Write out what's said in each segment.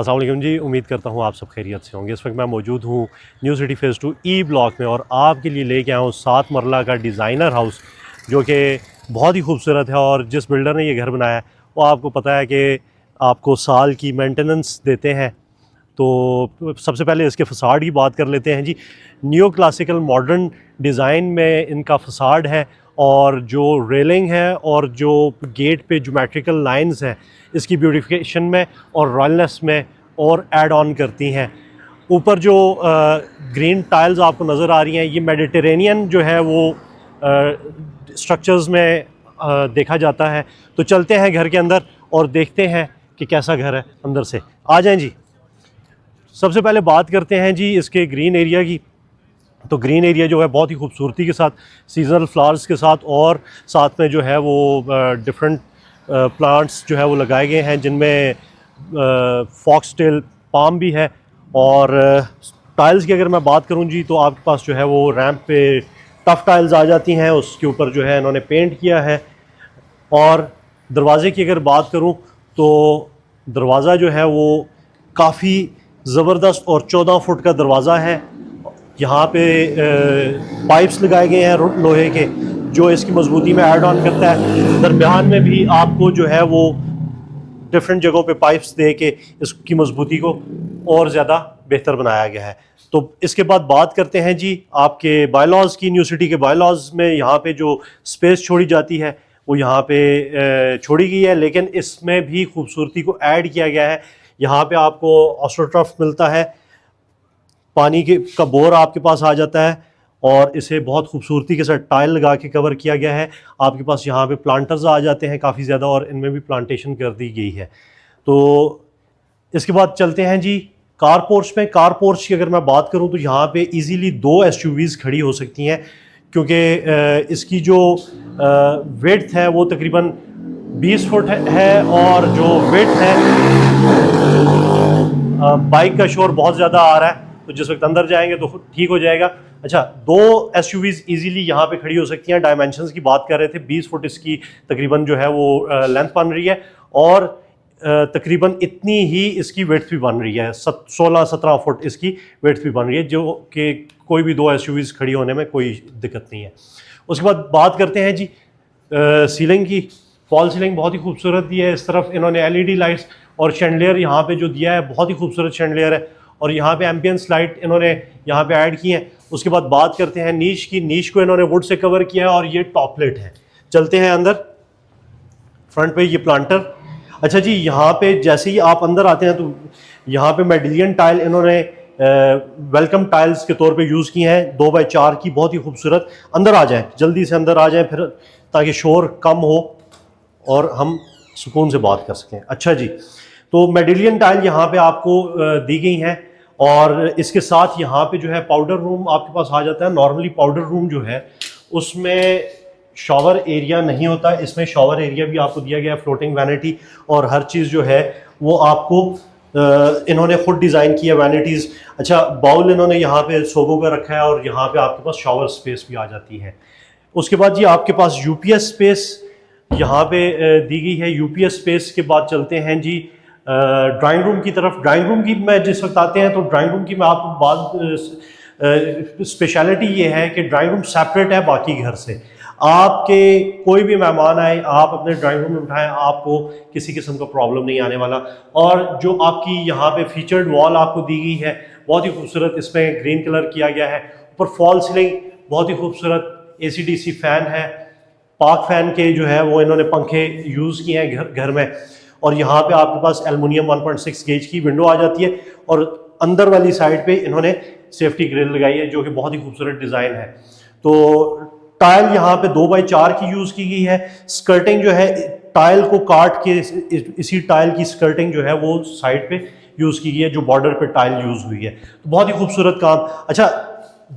अस्सलाम वालेकुम जी, उम्मीद करता हूँ आप सब खैरियत से होंगे। इस वक्त मैं मौजूद हूँ new city phase 2 E block में और आपके लिए लेके आया हूँ 7 मरला का डिज़ाइनर हाउस जो कि बहुत ही खूबसूरत है। और जिस बिल्डर ने ये घर बनाया है वो आपको पता है कि आपको साल की मेंटेनेंस देते हैं। तो सबसे पहले इसके फ़साड की बात कर लेते हैं जी। न्यू क्लासिकल मॉडर्न डिज़ाइन में इनका फ़साड है और जो रेलिंग है और जो गेट पे ज्योमेट्रिकल लाइंस हैं इसकी ब्यूटिफिकेशन में और रॉयलनेस में और ऐड ऑन करती हैं। ऊपर जो ग्रीन टाइल्स आपको नज़र आ रही हैं ये मेडिटेरेनियन जो है वो स्ट्रक्चर्स में देखा जाता है। तो चलते हैं घर के अंदर और देखते हैं कि कैसा घर है अंदर से। आ जाएं जी। सबसे पहले बात करते हैं जी इसके ग्रीन एरिया की। तो ग्रीन एरिया जो है बहुत ही खूबसूरती के साथ सीजनल फ्लावर्स के साथ और साथ में जो है वो डिफरेंट प्लांट्स जो है वो लगाए गए हैं जिनमें फॉक्सटेल पाम भी है। और टाइल्स की अगर मैं बात करूं जी तो आपके पास जो है वो रैंप पे टफ टाइल्स आ जाती हैं, उसके ऊपर जो है इन्होंने पेंट किया है। और दरवाज़े की अगर बात करूं तो दरवाज़ा जो है वो काफ़ी ज़बरदस्त और 14 फुट का दरवाज़ा है। यहाँ पे पाइप्स लगाए गए हैं लोहे के जो इसकी मजबूती में ऐड ऑन करता है। दरमियान में भी आपको जो है वो डिफरेंट जगहों पे पाइप्स दे के इसकी मजबूती को और ज़्यादा बेहतर बनाया गया है। तो इसके बाद बात करते हैं जी आपके बायलॉज की। न्यू सिटी के बायलॉज में यहाँ पे जो स्पेस छोड़ी जाती है वो यहाँ पे छोड़ी गई है, लेकिन इसमें भी खूबसूरती को ऐड किया गया है। यहाँ पे आपको ऑस्ट्रोटर्फ मिलता है, पानी के का बोर आपके पास आ जाता है और इसे बहुत खूबसूरती के साथ टाइल लगा के कवर किया गया है। आपके पास यहाँ पे प्लांटर्स आ जाते हैं काफ़ी ज़्यादा और इनमें भी प्लांटेशन कर दी गई है। तो इसके बाद चलते हैं जी कार पोर्च में। कार पोर्च की अगर मैं बात करूँ तो यहाँ पे इजीली 2 SUVs खड़ी हो सकती हैं क्योंकि इसकी जो विड्थ है वो तकरीबन 20 फुट है और जो विड्थ है बाइक का शोर बहुत ज़्यादा आ रहा है तो जिस वक्त अंदर जाएंगे तो ठीक हो जाएगा। अच्छा, 2 SUVs इजीली यहाँ पे खड़ी हो सकती हैं। डायमेंशंस की बात कर रहे थे, 20 फुट इसकी तकरीबन जो है वो लेंथ बन रही है और तकरीबन इतनी ही इसकी विड्थ भी बन रही है। 16-17 फुट इसकी विड्थ भी बन रही है जो कि कोई भी 2 SUVs खड़ी होने में कोई दिक्कत नहीं है। उसके बाद बात करते हैं जी सीलिंग की। फॉल सीलिंग बहुत ही खूबसूरत दी है। इस तरफ इन्होंने LED लाइट्स और शैंडलियर यहाँ पे जो दिया है बहुत ही खूबसूरत शैंडलियर है और यहाँ पे एम्बियंस लाइट इन्होंने यहाँ पे ऐड की है। उसके बाद बात करते हैं नीश की। नीश को इन्होंने वुड से कवर किया है और ये टॉपलेट है। चलते हैं अंदर। फ्रंट पे ये प्लांटर। अच्छा जी, यहाँ पे जैसे ही आप अंदर आते हैं तो यहाँ पे मेडिलियन टाइल इन्होंने वेलकम टाइल्स के तौर पे यूज़ की हैं 2x4 की, बहुत ही खूबसूरत। अंदर आ जाएं, जल्दी से अंदर आ जाएं फिर ताकि शोर कम हो और हम सुकून से बात कर सकें। अच्छा जी, तो मेडिलियन टाइल यहाँ पे आपको दी गई हैं और इसके साथ यहाँ पे जो है पाउडर रूम आपके पास आ जाता है। नॉर्मली पाउडर रूम जो है उसमें शॉवर एरिया नहीं होता, इसमें शॉवर एरिया भी आपको दिया गया है, फ्लोटिंग वैनिटी और हर चीज़ जो है वो आपको इन्होंने खुद डिज़ाइन किया वैनिटीज़। अच्छा, बाउल इन्होंने यहाँ पे सोगों का रखा है और यहाँ पे आपके पास शॉवर स्पेस भी आ जाती है। उसके बाद जी आपके पास UPS स्पेस यहाँ पे दी गई है। UPS स्पेस के बाद चलते हैं जी ड्राइंग रूम की तरफ। ड्राइंग रूम की मैं जिस वक्त आते हैं तो ड्राइंग रूम की मैं आपको बात स्पेशलिटी ये है कि ड्राइंग रूम सेपरेट है बाकी घर से। आपके कोई भी मेहमान आए आप अपने ड्राइंग रूम में उठाएं, आपको किसी किस्म का प्रॉब्लम नहीं आने वाला। और जो आपकी यहाँ पे फीचर्ड वॉल आपको दी गई है बहुत ही खूबसूरत, इसमें ग्रीन कलर किया गया है। ऊपर फॉल सीलिंग बहुत ही खूबसूरत, AC/DC फैन है, पार्क फैन के जो है वो इन्होंने पंखे यूज़ किए हैं घर में। और यहाँ पे आपके पास एल्युमिनियम 1.6 गेज की विंडो आ जाती है और अंदर वाली साइड पे इन्होंने सेफ्टी ग्रिल लगाई है जो कि बहुत ही खूबसूरत डिज़ाइन है। तो टाइल यहाँ पे 2x4 की यूज़ की गई है। स्कर्टिंग जो है टाइल को काट के इसी टाइल की स्कर्टिंग जो है वो साइड पे यूज़ की गई है जो बॉर्डर पे टाइल यूज़ हुई है। तो बहुत ही खूबसूरत काम। अच्छा,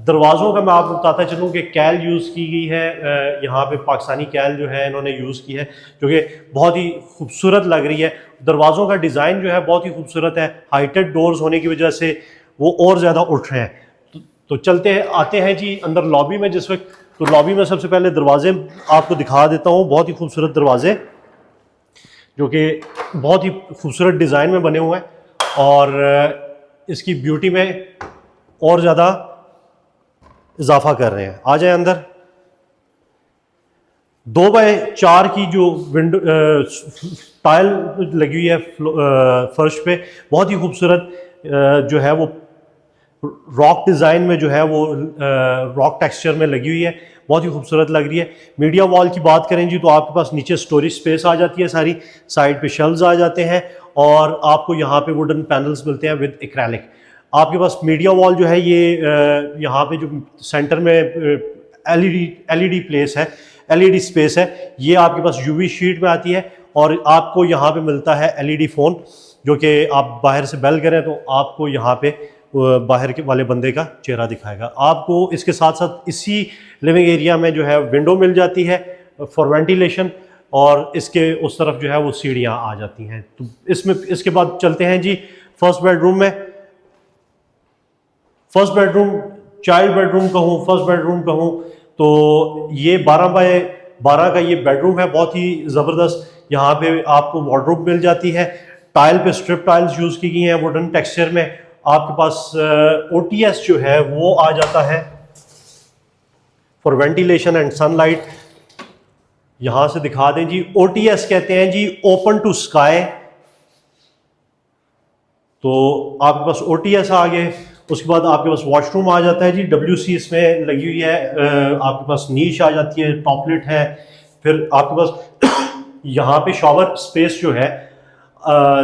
दरवाज़ों का मैं आपको बताता चलूँ कि कैल यूज़ की गई है। यहाँ पे पाकिस्तानी कैल जो है इन्होंने यूज़ की है जो कि बहुत ही खूबसूरत लग रही है। दरवाज़ों का डिज़ाइन जो है बहुत ही खूबसूरत है। हाइटेड डोर्स होने की वजह से वो और ज़्यादा उठ रहे हैं। तो चलते हैं, आते हैं जी अंदर लॉबी में। जिस वक्त तो लॉबी में सबसे पहले दरवाजे आपको दिखा देता हूँ। बहुत ही खूबसूरत दरवाजे जो कि बहुत ही खूबसूरत डिज़ाइन में बने हुए हैं और इसकी ब्यूटी में और ज़्यादा इजाफा कर रहे हैं। आ जाए अंदर। 2x4 की जो विंडो टाइल लगी हुई है फर्श पे, बहुत ही खूबसूरत जो है वो रॉक डिज़ाइन में जो है वो रॉक टेक्सचर में लगी हुई है, बहुत ही खूबसूरत लग रही है। मीडिया वॉल की बात करें जी तो आपके पास नीचे स्टोरेज स्पेस आ जाती है, सारी साइड पे शेल्व्स आ जाते हैं और आपको यहाँ पे वुडन पैनल्स मिलते हैं विद एक्रेलिक। आपके पास मीडिया वॉल जो है ये यहाँ पे जो सेंटर में एलईडी प्लेस है, एलईडी स्पेस है, ये आपके पास यूवी शीट में आती है और आपको यहाँ पे मिलता है एलईडी फ़ोन, जो कि आप बाहर से बेल करें तो आपको यहाँ पे बाहर के वाले बंदे का चेहरा दिखाएगा। आपको इसके साथ साथ इसी लिविंग एरिया में जो है विंडो मिल जाती है फॉर वेंटिलेशन और इसके उस तरफ जो है वो सीढ़ियाँ आ जाती हैं। तो इसमें इसके बाद चलते हैं जी फर्स्ट बेडरूम में। फर्स्ट बेडरूम, चाइल्ड बेडरूम कहूँ, फर्स्ट बेडरूम कहूँ, तो ये 12x12 का ये बेडरूम है, बहुत ही ज़बरदस्त। यहाँ पे आपको वार्डरोब मिल जाती है, टाइल पे स्ट्रिप टाइल्स यूज़ की गई हैं वुडन टेक्सचर में। आपके पास OTS जो है वो आ जाता है फॉर वेंटिलेशन एंड सनलाइट। यहाँ से दिखा दें जी, OTS कहते हैं जी ओपन टू स्काई। तो आपके पास OTS आ गए। उसके बाद आपके पास वॉशरूम आ जाता है जी, WC इसमें लगी हुई है। आपके पास नीश आ जाती है, टॉपलेट है। फिर आपके पास यहाँ पे शॉवर स्पेस जो है,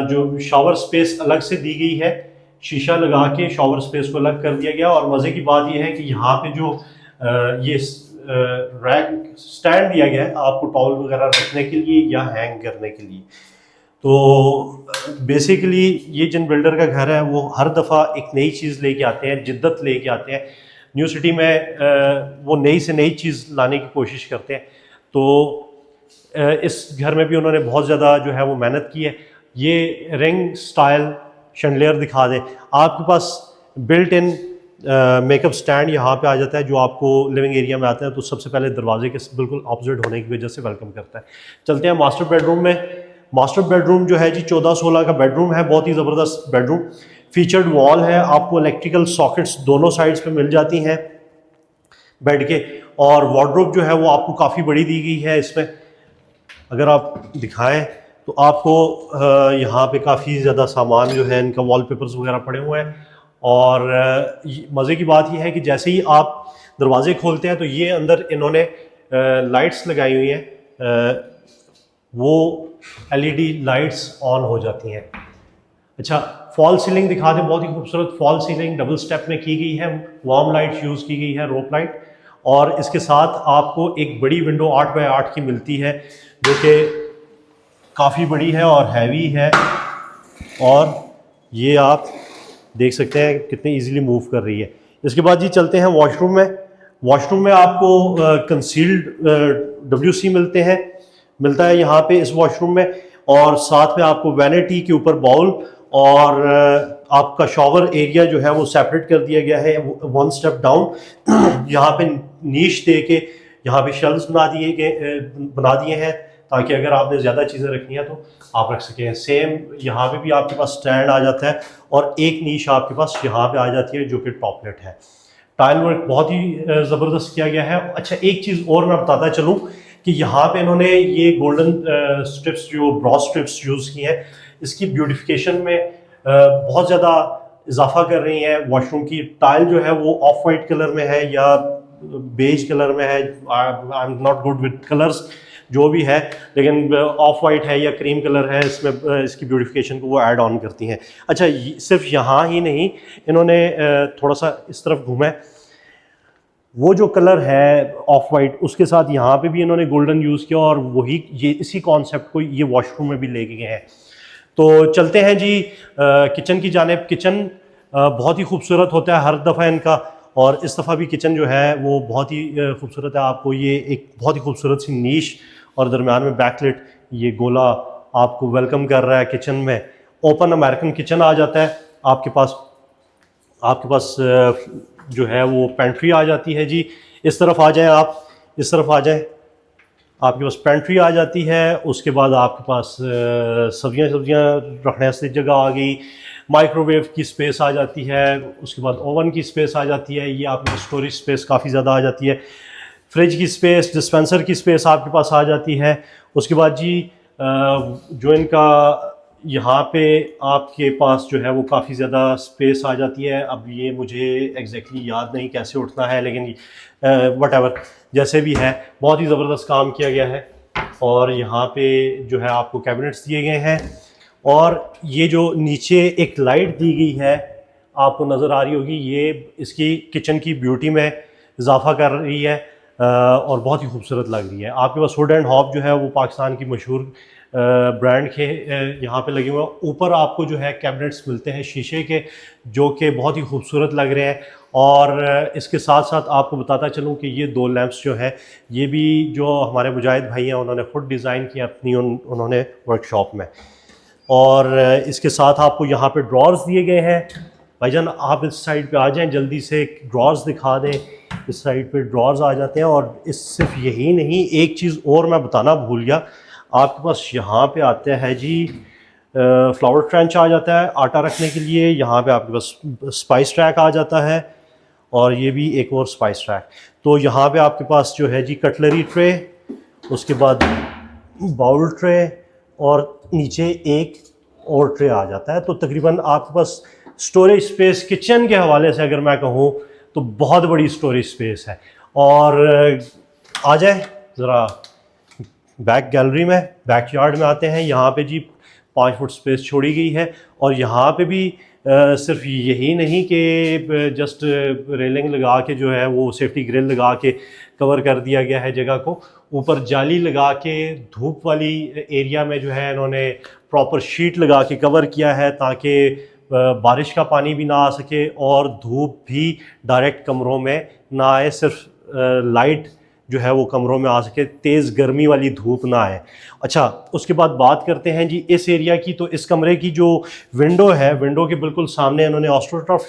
जो शॉवर स्पेस अलग से दी गई है, शीशा लगा के शॉवर स्पेस को अलग कर दिया गया। और मज़े की बात यह है कि यहाँ पे जो ये रैक स्टैंड दिया गया है आपको टॉवल वगैरह रखने के लिए या हैंग करने के लिए। तो बेसिकली ये जिन बिल्डर का घर है वो हर दफ़ा एक नई चीज़ लेके आते हैं, जिद्दत लेके आते हैं। न्यू सिटी में वो नई से नई चीज़ लाने की कोशिश करते हैं। तो इस घर में भी उन्होंने बहुत ज़्यादा जो है वो मेहनत की है। ये रिंग स्टाइल शैंडलियर दिखा दें। आपके पास बिल्ट इन मेकअप स्टैंड यहाँ पे आ जाता है, जो आपको लिविंग एरिया में आता है तो सबसे पहले दरवाजे के बिल्कुल ऑपोजिट होने की वजह से वेलकम करता है। चलते हैं मास्टर बेडरूम में। मास्टर बेडरूम जो है जी 14-16 का बेडरूम है, बहुत ही ज़बरदस्त बेडरूम। फीचर्ड वॉल है, आपको इलेक्ट्रिकल सॉकेट्स दोनों साइड्स पे मिल जाती हैं बेड के। और वार्डरोब जो है वो आपको काफ़ी बड़ी दी गई है इसमें। अगर आप दिखाएं तो आपको यहाँ पे काफ़ी ज़्यादा सामान जो है, इनका वॉलपेपर्स वगैरह पड़े हुए हैं। और मज़े की बात यह है कि जैसे ही आप दरवाजे खोलते हैं तो ये अंदर इन्होंने लाइट्स लगाई हुई हैं, वो LED लाइट्स ऑन हो जाती हैं। अच्छा, फॉल सीलिंग दिखा दें। बहुत ही खूबसूरत फॉल सीलिंग डबल स्टेप में की गई है, वार्म लाइट यूज़ की गई है, रोप लाइट। और इसके साथ आपको एक बड़ी विंडो 8x8 की मिलती है, जो कि काफ़ी बड़ी है और हैवी है। और ये आप देख सकते हैं कितनी इजीली मूव कर रही है। इसके बाद जी चलते हैं वॉशरूम में। वॉशरूम में आपको कंसील्ड WC मिलता है यहाँ पे इस वॉशरूम में। और साथ में आपको वैनिटी के ऊपर बाउल और आपका शॉवर एरिया जो है वो सेपरेट कर दिया गया है 1 स्टेप डाउन। यहाँ पे नीश दे के यहाँ पे शेल्व्स बना दिए हैं, ताकि अगर आपने ज़्यादा चीज़ें रखनी है तो आप रख सकें। सेम यहाँ पे भी आपके पास स्टैंड आ जाता है और एक नीश आपके पास यहाँ पे आ जाती है, जो कि टॉपलेट है। टाइल वर्क बहुत ही ज़बरदस्त किया गया है। अच्छा, एक चीज़ और मैं बताता चलूँ कि यहाँ पे इन्होंने ये गोल्डन स्ट्रिप्स, जो ब्रॉस स्ट्रिप्स यूज़ की हैं, इसकी ब्यूटिफिकेशन में बहुत ज़्यादा इजाफा कर रही हैं। वॉशरूम की टाइल जो है वो ऑफ वाइट कलर में है या बेज कलर में है, I am not good with colours, जो भी है, लेकिन ऑफ वाइट है या क्रीम कलर है, इसमें इसकी ब्यूटिफिकेशन को वो ऐड ऑन करती हैं। अच्छा, सिर्फ यहाँ ही नहीं, इन्होंने थोड़ा सा इस तरफ घूमा है, वो जो कलर है ऑफ वाइट, उसके साथ यहाँ पे भी इन्होंने गोल्डन यूज़ किया और वही ये इसी कॉन्सेप्ट को ये वॉशरूम में भी लेके गए हैं। तो चलते हैं जी किचन की जानिब। किचन बहुत ही खूबसूरत होता है हर दफ़ा इनका, और इस दफ़ा भी किचन जो है वो बहुत ही खूबसूरत है। आपको ये एक बहुत ही खूबसूरत सी नीश और दरम्यान में बैकलेट, ये गोला आपको वेलकम कर रहा है किचन में। ओपन अमेरिकन किचन आ जाता है आपके पास जो है वो पेंट्री आ जाती है जी। इस तरफ आ जाएं आप, इस तरफ आ जाएं, आपके पास पेंट्री आ जाती है। उसके बाद आपके पास सब्जियां रखने से जगह आ गई। माइक्रोवेव की स्पेस आ जाती है, उसके बाद ओवन की स्पेस आ जाती है, ये आपकी स्टोरेज स्पेस काफ़ी ज़्यादा आ जाती है, फ्रिज की स्पेस, डिस्पेंसर की स्पेस आपके पास आ जाती है। उसके बाद जी जो इनका यहाँ पे आपके पास जो है वो काफ़ी ज़्यादा स्पेस आ जाती है। अब ये मुझे एग्जैक्टली याद नहीं कैसे उठना है, लेकिन वट एवर जैसे भी है, बहुत ही ज़बरदस्त काम किया गया है। और यहाँ पे जो है आपको कैबिनेट्स दिए गए हैं, और ये जो नीचे एक लाइट दी गई है आपको नज़र आ रही होगी, ये इसकी किचन की ब्यूटी में इजाफा कर रही है और बहुत ही खूबसूरत लग रही है। आपके पास हुड एंड हॉब जो है वो पाकिस्तान की मशहूर ब्रांड के यहाँ पे लगे हुए हैं। ऊपर आपको जो है कैबिनेट्स मिलते हैं शीशे के, जो कि बहुत ही खूबसूरत लग रहे हैं। और इसके साथ साथ आपको बताता चलूँ कि ये 2 लैंप्स जो हैं, ये भी जो हमारे मुजाहिद भाई हैं उन्होंने खुद डिज़ाइन किया अपनी उन्होंने वर्कशॉप में। और इसके साथ आपको यहाँ पे ड्रॉर्स दिए गए हैं। भाईजान आप इस साइड पे आ जाएं, जल्दी से ड्रॉर्स दिखा दें। इस साइड पे ड्रॉर्स आ जाते हैं। और इस सिर्फ यही नहीं, एक चीज़ और मैं बताना भूल गया, आपके पास यहाँ पे आता है जी फ्लावर ट्रेंच आ जाता है आटा रखने के लिए। यहाँ पे आपके पास स्पाइस ट्रैक आ जाता है, और ये भी एक और स्पाइस ट्रैक। तो यहाँ पे आपके पास जो है जी कटलरी ट्रे, उसके बाद बाउल ट्रे, और नीचे एक और ट्रे आ जाता है। तो तकरीबन आपके पास स्टोरेज स्पेस किचन के हवाले से अगर मैं कहूँ तो बहुत बड़ी स्टोरेज स्पेस है। और आ जाए ज़रा बैक गैलरी में, बैक यार्ड में आते हैं। यहाँ पे जी 5 फुट स्पेस छोड़ी गई है। और यहाँ पे भी सिर्फ यही नहीं कि जस्ट रेलिंग लगा के जो है वो सेफ्टी ग्रिल लगा के कवर कर दिया गया है जगह को, ऊपर जाली लगा के धूप वाली एरिया में जो है इन्होंने प्रॉपर शीट लगा के कवर किया है, ताकि बारिश का पानी भी ना आ सके और धूप भी डायरेक्ट कमरों में ना आए, सिर्फ लाइट जो है वो कमरों में आ सके, तेज़ गर्मी वाली धूप ना आए। अच्छा, उसके बाद बात करते हैं जी इस एरिया की। तो इस कमरे की जो विंडो है, विंडो के बिल्कुल सामने इन्होंने ऑस्ट्रोटर्फ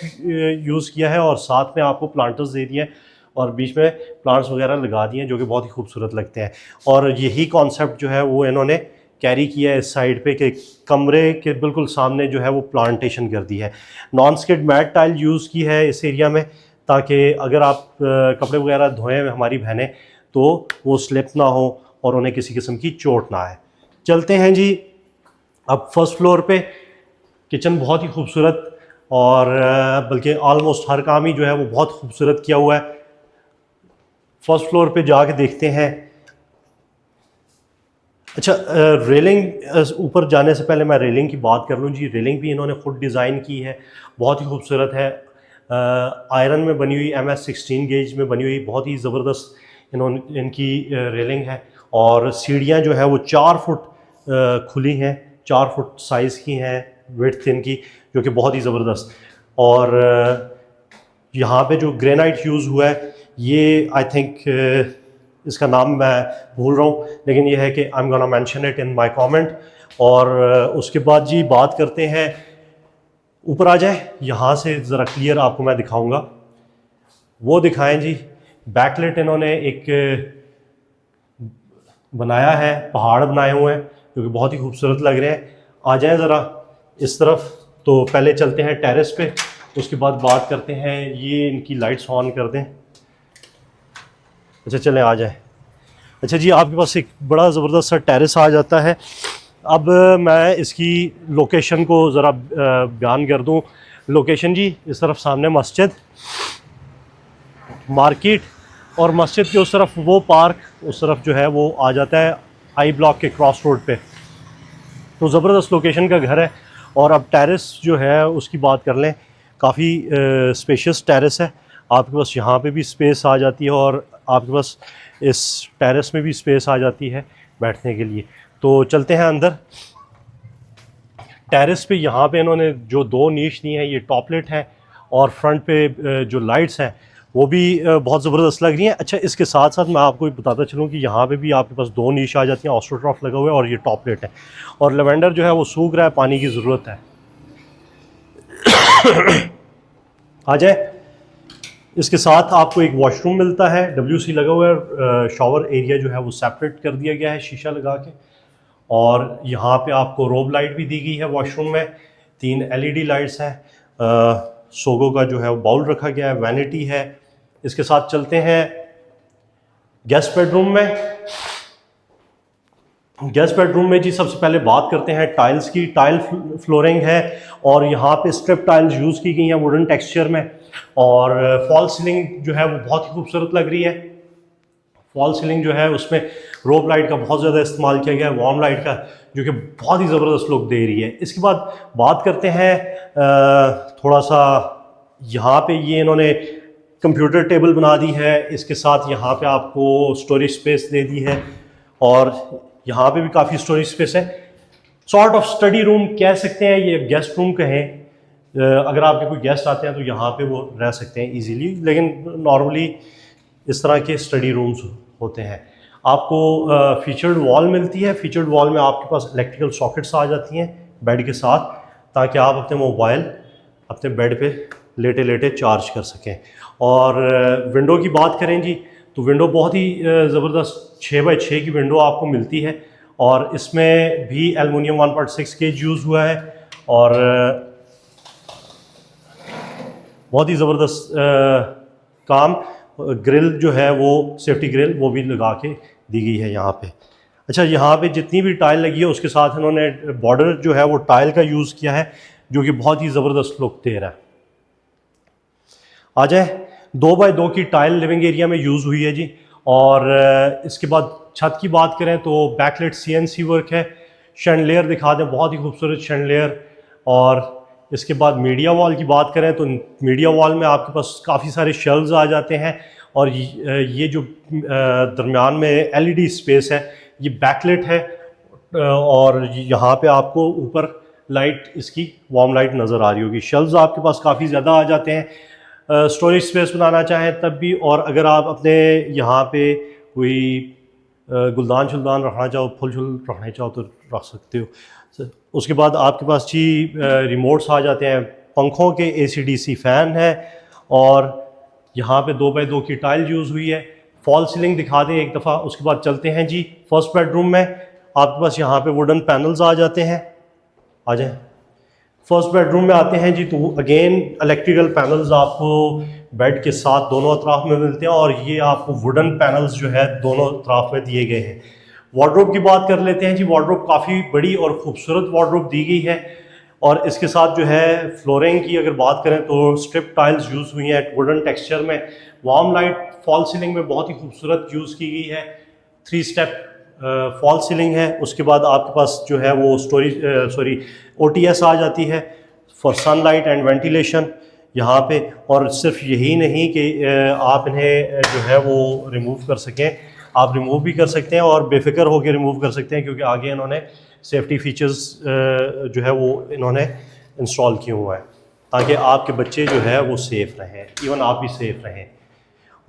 यूज़ किया है, और साथ में आपको प्लांटर्स दे दिए हैं, और बीच में प्लांट्स वगैरह लगा दिए हैं जो कि बहुत ही खूबसूरत लगते हैं। और यही कॉन्सेप्ट जो है वो इन्होंने कैरी किया है इस साइड पे, कि कमरे के बिल्कुल सामने जो है वो प्लांटेशन कर दी है। Non skid mat tile use की है इस एरिया में, ताकि अगर आप कपड़े वगैरह धोएं हमारी बहनें तो वो स्लिप ना हो और उन्हें किसी किस्म की चोट ना आए। चलते हैं जी अब फर्स्ट फ्लोर पे। किचन बहुत ही खूबसूरत, और बल्कि ऑलमोस्ट हर काम ही जो है वो बहुत खूबसूरत किया हुआ है। फर्स्ट फ्लोर पे जाके देखते हैं। अच्छा, रेलिंग, ऊपर जाने से पहले मैं रेलिंग की बात कर लूँ जी। रेलिंग भी इन्होंने खुद डिज़ाइन की है, बहुत ही खूबसूरत है। आयरन में बनी हुई, MS-16 गेज में बनी हुई, बहुत ही ज़बरदस्त इनकी रेलिंग है। और सीढ़ियाँ जो है वो 4 फुट खुली हैं, 4 फुट साइज़ की हैं विड्थ इनकी, जो कि बहुत ही ज़बरदस्त। और यहाँ पे जो ग्रेनाइट यूज़ हुआ है, ये आई थिंक इसका नाम मैं भूल रहा हूँ, लेकिन ये है कि I am gonna mention it in my comment. और उसके बाद जी बात करते हैं, ऊपर आ जाए, यहाँ से ज़रा क्लियर आपको मैं दिखाऊंगा, वो दिखाएं जी। बैकलेट इन्होंने एक बनाया है, पहाड़ बनाए हुए हैं जो कि बहुत ही खूबसूरत लग रहे हैं। आ जाएं ज़रा इस तरफ। तो पहले चलते हैं टेरेस पे, उसके बाद बात करते हैं। ये इनकी लाइट्स ऑन कर दें। अच्छा चलें, आ जाए। अच्छा जी, आपके पास एक बड़ा ज़बरदस्त सा टेरेस आ जाता है। अब मैं इसकी लोकेशन को ज़रा बयान कर दूं। लोकेशन जी, इस तरफ सामने मस्जिद, मार्केट, और मस्जिद के उस तरफ वो पार्क, उस तरफ जो है वो आ जाता है आई ब्लॉक के क्रॉस रोड पे। तो ज़बरदस्त लोकेशन का घर है। और अब टेरेस जो है उसकी बात कर लें, काफ़ी स्पेशियस टेरेस है। आपके पास यहाँ पे भी स्पेस आ जाती है, और आपके पास इस टेरेस में भी स्पेस आ जाती है बैठने के लिए। तो चलते हैं अंदर। टेरेस पे यहाँ पे इन्होंने जो 2 नीश दी हैं, ये टॉपलेट है, और फ्रंट पे जो लाइट्स हैं वो भी बहुत ज़बरदस्त लग रही हैं। अच्छा, इसके साथ साथ मैं आपको बताता चलूँ कि यहाँ पे भी आपके पास 2 नीश आ जाती हैं, ऑस्ट्रोट्रॉफ लगा हुआ है, और ये टॉपलेट है। और लेवेंडर जो है वो सूख रहा है, पानी की ज़रूरत है। आ जाए। इसके साथ आपको एक वॉशरूम मिलता है, WC लगा हुआ है। शॉवर एरिया जो है वो सेपरेट कर दिया गया है शीशा लगा के। और यहाँ पे आपको रोब लाइट भी दी गई है वॉशरूम में, 3 LED लाइट्स हैं, सोगो का जो है वो बाउल रखा गया है, वैनिटी है। इसके साथ चलते हैं गेस्ट बेडरूम में। गेस्ट बेडरूम में जी सबसे पहले बात करते हैं टाइल्स की। टाइल फ्लोरिंग है और यहाँ पे स्ट्रिप टाइल्स यूज़ की गई हैं वुडन टेक्सचर में, और फॉल सीलिंग जो है वो बहुत ही खूबसूरत लग रही है। फॉल सीलिंग जो है उसमें रोप लाइट का बहुत ज़्यादा इस्तेमाल किया गया है, वार्म लाइट का, जो कि बहुत ही ज़बरदस्त लुक दे रही है। इसके बाद बात करते हैं थोड़ा सा, यहाँ पे ये इन्होंने कंप्यूटर टेबल बना दी है, इसके साथ यहाँ पे आपको स्टोरेज स्पेस दे दी है, और यहाँ पे भी काफ़ी स्टोरेज स्पेस है। सॉर्ट ऑफ स्टडी रूम कह सकते हैं, ये गेस्ट रूम कहें। अगर आपके कोई गेस्ट आते हैं तो यहाँ पे वो रह सकते हैं इजीली, लेकिन नॉर्मली इस तरह के स्टडी रूम्स होते हैं। आपको फीचर्ड वॉल मिलती है। फीचर्ड वॉल में आपके पास इलेक्ट्रिकल सॉकेट्स आ जाती हैं बेड के साथ, ताकि आप अपने मोबाइल अपने बेड पे लेटे लेटे चार्ज कर सकें। और विंडो की बात करें जी, तो विंडो बहुत ही ज़बरदस्त 6x6 की विंडो आपको मिलती है, और इसमें भी एल्युमिनियम 1.6 गेज यूज़ हुआ है, और बहुत ही ज़बरदस्त काम। ग्रिल जो है वो सेफ्टी ग्रिल वो भी लगा के दी गई है यहाँ पे। अच्छा, यहाँ पे जितनी भी टाइल लगी है उसके साथ इन्होंने बॉर्डर जो है वो टाइल का यूज़ किया है, जो कि बहुत ही ज़बरदस्त लुक दे रहा है। आ जाए, 2x2 की टाइल लिविंग एरिया में यूज़ हुई है जी। और इसके बाद छत की बात करें तो बैकलेट CNC वर्क है। शैंडलियर दिखा दें, बहुत ही खूबसूरत शैंडलियर। और इसके बाद मीडिया वॉल की बात करें तो मीडिया वॉल में आपके पास काफ़ी सारे शेल्व्स आ जाते हैं, और ये जो दरमियान में LED स्पेस है ये बैकलेट है, और यहाँ पे आपको ऊपर लाइट इसकी वार्म लाइट नज़र आ रही होगी। शेल्व्स आपके पास काफ़ी ज़्यादा आ जाते हैं स्टोरेज स्पेस बनाना चाहें तब भी, और अगर आप अपने यहाँ पे कोई गुलदान शुलदान रखना चाहो, फूल शूल रखना चाहो तो रख सकते हो। उसके बाद आपके पास जी रिमोट्स आ जाते हैं पंखों के, AC/DC फ़ैन है, और यहाँ पे 2x2 की टाइल यूज़ हुई है। फॉल सीलिंग दिखा दें एक दफ़ा। उसके बाद चलते हैं जी फर्स्ट बेडरूम में। आपके पास यहाँ पे वुडन पैनल्स आ जाते हैं। आ जाए, फर्स्ट बेडरूम में आते हैं जी, तो अगेन इलेक्ट्रिकल पैनल्स आपको बेड के साथ दोनों अतराफ में मिलते हैं, और ये आपको वुडन पैनल्स जो है दोनों अतराफ में दिए गए हैं। वार्डरोब की बात कर लेते हैं जी। वार्डरोब काफ़ी बड़ी और ख़ूबसूरत वार्डरोब दी गई है, और इसके साथ जो है फ्लोरिंग की अगर बात करें तो स्ट्रिप टाइल्स यूज़ हुई हैं वुडन टेक्सचर में। वार्म लाइट फॉल सीलिंग में बहुत ही खूबसूरत यूज़ की गई है। 3 स्टेप फॉल सीलिंग है। उसके बाद आपके पास जो है वो OTS आ जाती है फॉर सनलाइट एंड वेंटिलेशन यहाँ पे। और सिर्फ यही नहीं कि आप इन्हें जो है वो रिमूव कर सकें, आप रिमूव भी कर सकते हैं और बेफिक्र होकर रिमूव कर सकते हैं, क्योंकि आगे इन्होंने सेफ्टी फीचर्स जो है वो इन्होंने इंस्टॉल किए हुआ है, ताकि आपके बच्चे जो है वो सेफ़ रहें, इवन आप भी सेफ़ रहें।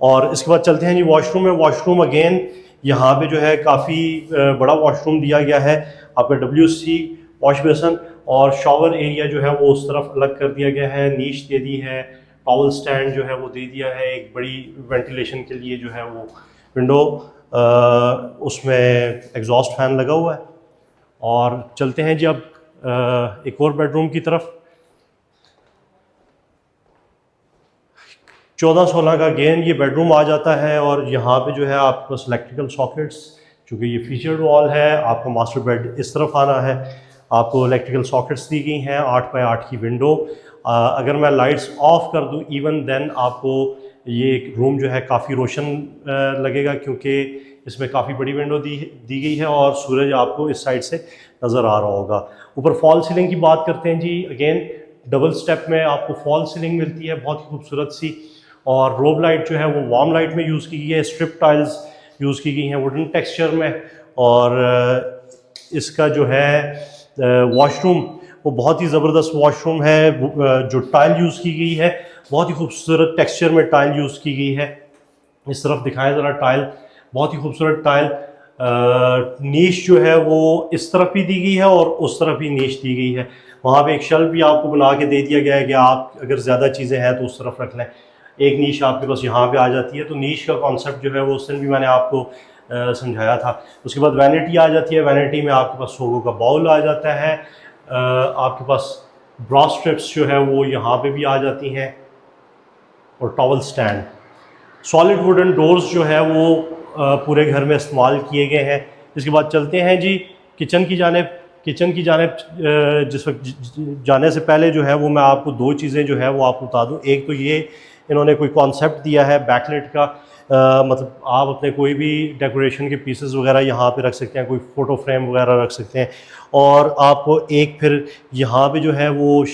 और इसके बाद चलते हैं जी वॉशरूम में। वॉशरूम अगेन यहाँ पे जो है काफ़ी बड़ा वॉशरूम दिया गया है। आपका WC वॉश बेसन और शॉवर एरिया जो है वो उस तरफ अलग कर दिया गया है, नीश दे दी है, टॉवल स्टैंड जो है वो दे दिया है, एक बड़ी वेंटिलेशन के लिए जो है वो विंडो, उसमें एग्जॉस्ट फैन लगा हुआ है। और चलते हैं जी अब एक और बेडरूम की तरफ। 14-16 का गेन ये बेडरूम आ जाता है, और यहाँ पे जो है आपके पास इलेक्ट्रिकल सॉकेट्स, चूँकि ये फीचर्ड वॉल है, आपका मास्टर बेड इस तरफ आना है, आपको इलेक्ट्रिकल सॉकेट्स दी गई हैं, 8x8 की विंडो। अगर मैं लाइट्स ऑफ कर दूँ इवन देन आपको ये रूम जो है काफ़ी रोशन लगेगा, क्योंकि इसमें काफ़ी बड़ी विंडो दी गई है और सूरज आपको इस साइड से नज़र आ रहा होगा। ऊपर फॉल सीलिंग की बात करते हैं जी। अगेन डबल स्टेप में आपको फॉल सीलिंग मिलती है, बहुत ही खूबसूरत सी, और रोब लाइट जो है वो वार्म लाइट में यूज़ की गई है, स्ट्रिप टाइल्स यूज़ की गई हैं वुडन टेक्सचर में। और इसका जो है वॉशरूम वो बहुत ही ज़बरदस्त वॉशरूम है। जो टाइल यूज़ की गई है बहुत ही खूबसूरत टेक्सचर में टाइल यूज़ की गई है। इस तरफ दिखाएं ज़रा टाइल, बहुत ही खूबसूरत टाइल। नीश जो है वो इस तरफ भी दी गई है और उस तरफ भी नीश दी गई है। वहाँ पे एक शेल्फ भी आपको बना के दे दिया गया है कि आप अगर ज़्यादा चीज़ें हैं तो उस तरफ रख लें। एक नीश आपके पास यहाँ पे आ जाती है। तो नीश का कॉन्सेप्ट जो है वो उस दिन भी मैंने आपको समझाया था। उसके बाद वैनिटी आ जाती है। वैनिटी में आपके पास सोगो का बाउल आ जाता है। आपके पास ब्रॉस स्ट्रिप्स जो है वो यहाँ पे भी आ जाती हैं, और towel stand. Solid wooden doors जो है वो पूरे घर में इस्तेमाल किए गए हैं। इसके बाद चलते हैं जी किचन की जानिब। किचन की जानिब जिस वक्त जाने से पहले जो है वो मैं आपको दो चीज़ें जो है वो आपको बता दूं। एक तो ये इन्होंने कोई कॉन्सेप्ट दिया है बैकलाइट का, मतलब आप अपने कोई भी डेकोरेशन के पीसेस वगैरह यहाँ पे रख सकते हैं, कोई फ़ोटो फ्रेम वगैरह रख सकते हैं। और आपको एक फिर यहाँ पे जो है वो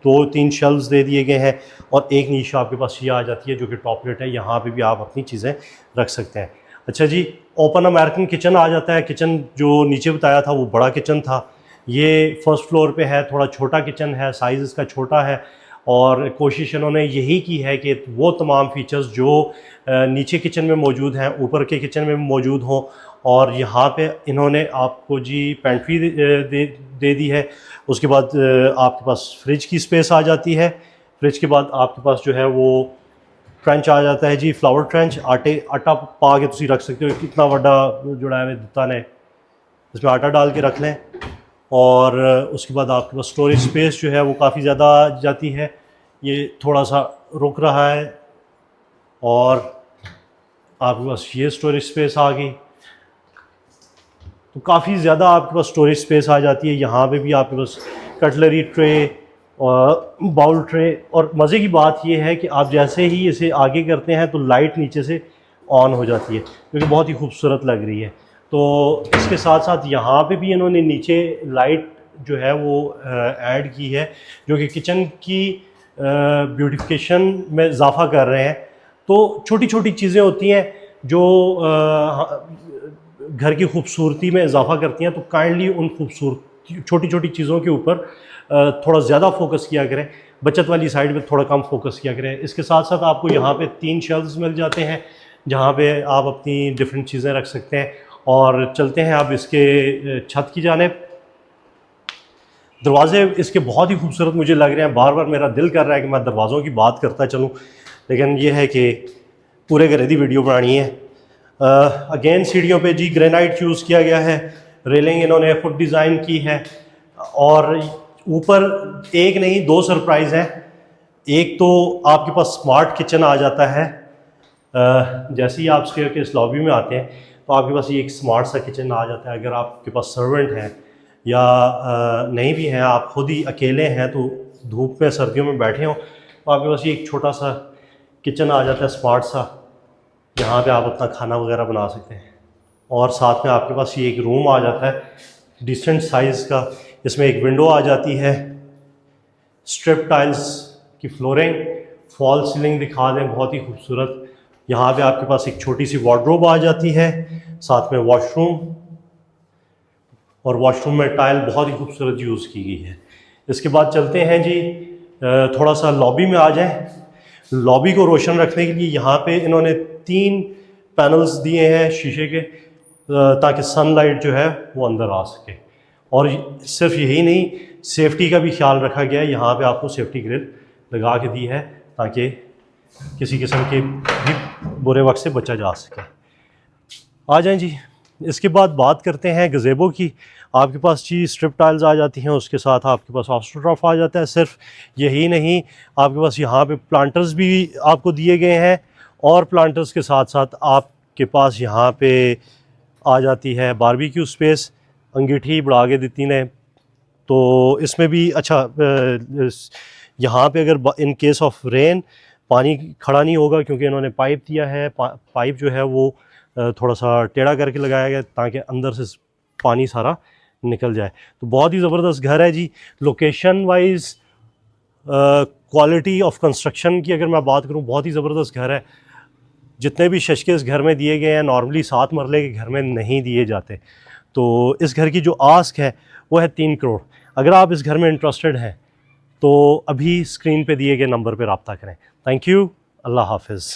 2-3 शेल्व्स दे दिए गए हैं, और एक नीश आपके पास ये आ जाती है जो कि टॉपलेट है, यहाँ पे भी आप अपनी चीज़ें रख सकते हैं। अच्छा जी, ओपन अमेरिकन किचन आ जाता है। किचन जो नीचे बताया था वो बड़ा किचन था, ये फर्स्ट फ्लोर पे है, थोड़ा छोटा किचन है, साइज़ इसका छोटा है। और कोशिश इन्होंने यही की है कि वो तमाम फीचर्स जो नीचे किचन में मौजूद हैं ऊपर के किचन में मौजूद हों। और यहाँ पे इन्होंने आपको जी पेंट्री दे दी है। उसके बाद आपके पास फ्रिज की स्पेस आ जाती है। फ्रिज के बाद आपके पास जो है वो ट्रेंच आ जाता है जी, फ्लावर ट्रेंच। आटा पा के तुम रख सकते हो, कितना बड़ा जोड़ा है दुत्ता ने, इसमें आटा डाल के रख लें। और उसके बाद आपके पास स्टोरेज स्पेस जो है वो काफ़ी ज़्यादा जाती है। ये थोड़ा सा रुक रहा है, और आपके पास ये स्टोरेज स्पेस आ गई, तो काफ़ी ज़्यादा आपके पास स्टोरेज स्पेस आ जाती है। यहाँ पे भी आपके पास कटलरी ट्रे और बाउल ट्रे। और मज़े की बात ये है कि आप जैसे ही इसे आगे करते हैं तो लाइट नीचे से ऑन हो जाती है, क्योंकि बहुत ही खूबसूरत लग रही है। तो इसके साथ साथ यहाँ पे भी इन्होंने नीचे लाइट जो है वो ऐड की है, जो कि किचन की ब्यूटिफिकेशन में इजाफा कर रहे हैं। तो छोटी छोटी चीज़ें होती हैं जो घर की खूबसूरती में इजाफा करती हैं, तो काइंडली उन खूबसूरती छोटी छोटी चीज़ों के ऊपर थोड़ा ज़्यादा फोकस किया करें, बचत वाली साइड पे थोड़ा कम फोकस किया करें। इसके साथ साथ आपको यहाँ पे 3 शेल्व्स मिल जाते हैं, जहाँ पे आप अपनी डिफरेंट चीज़ें रख सकते हैं। और चलते हैं अब इसके छत की जानिब। दरवाज़े इसके बहुत ही खूबसूरत मुझे लग रहे हैं। बार बार मेरा दिल कर रहा है कि मैं दरवाज़ों की बात करता चलूँ, लेकिन ये है कि पूरे घरे दी वीडियो बनानी है। अगेन सीढ़ियों पे जी ग्रेनाइट यूज़ किया गया है, रेलिंग इन्होंने खुद डिज़ाइन की है। और ऊपर एक नहीं 2 सरप्राइज़ हैं। एक तो आपके पास स्मार्ट किचन आ जाता है। जैसे ही आप स्टेयरकेस लॉबी में आते हैं तो आपके पास ये एक स्मार्ट सा किचन आ जाता है। अगर आपके पास सर्वेंट हैं या नहीं भी हैं, आप खुद ही अकेले हैं, तो धूप में सर्दियों में बैठे हों, तो आपके पास ये एक छोटा सा किचन आ जाता है स्मार्ट सा। यहाँ पे आप अपना खाना वगैरह बना सकते हैं। और साथ में आपके पास ये एक रूम आ जाता है डिसेंट साइज़ का। इसमें एक विंडो आ जाती है, स्ट्रिप टाइल्स की फ्लोरिंग, फॉल सीलिंग दिखा दें, बहुत ही खूबसूरत। यहाँ पे आपके पास एक छोटी सी वार्डरोब आ जाती है, साथ में वॉशरूम, और वॉशरूम में टाइल बहुत ही खूबसूरत यूज़ की गई है। इसके बाद चलते हैं जी थोड़ा सा लॉबी में आ जाएं। लॉबी को रोशन रखने के लिए यहाँ पे इन्होंने 3 पैनल्स दिए हैं शीशे के, ताकि सनलाइट जो है वो अंदर आ सके। और सिर्फ यही नहीं, सेफ्टी का भी ख्याल रखा गया है। यहाँ पे आपको सेफ्टी ग्रिल लगा के दी है ताकि किसी किस्म के भी बुरे वक्त से बचा जा सके। आ जाएं जी। इसके बाद बात करते हैं गज़ेबो की। आपके पास जी स्ट्रिप टाइल्स आ जाती हैं, उसके साथ आपके पास ऑस्ट्रोटॉफ आ जाता है। सिर्फ यही नहीं, आपके पास यहाँ पे प्लांटर्स भी आपको दिए गए हैं, और प्लांटर्स के साथ साथ आपके पास यहाँ पे आ जाती है बारबेक्यू स्पेस। अंगीठी बढ़ा के दी ने, तो इसमें भी अच्छा यहाँ पे अगर इन केस ऑफ रेन पानी खड़ा नहीं होगा, क्योंकि इन्होंने पाइप दिया है। पाइप जो है वो थोड़ा सा टेढ़ा करके लगाया गया ताकि अंदर से पानी सारा निकल जाए। तो बहुत ही ज़बरदस्त घर है जी। Location wise, quality of construction की अगर मैं बात करूं, बहुत ही ज़बरदस्त घर है। जितने भी शशके इस घर में दिए गए हैं नॉर्मली 7 मरले के घर में नहीं दिए जाते। तो इस घर की जो आस्क है वो है 3 करोड़। अगर आप इस घर में इंटरेस्टेड हैं तो अभी स्क्रीन पे दिए गए नंबर पर रब्ता करें। Thank you. अल्लाह हाफिज़।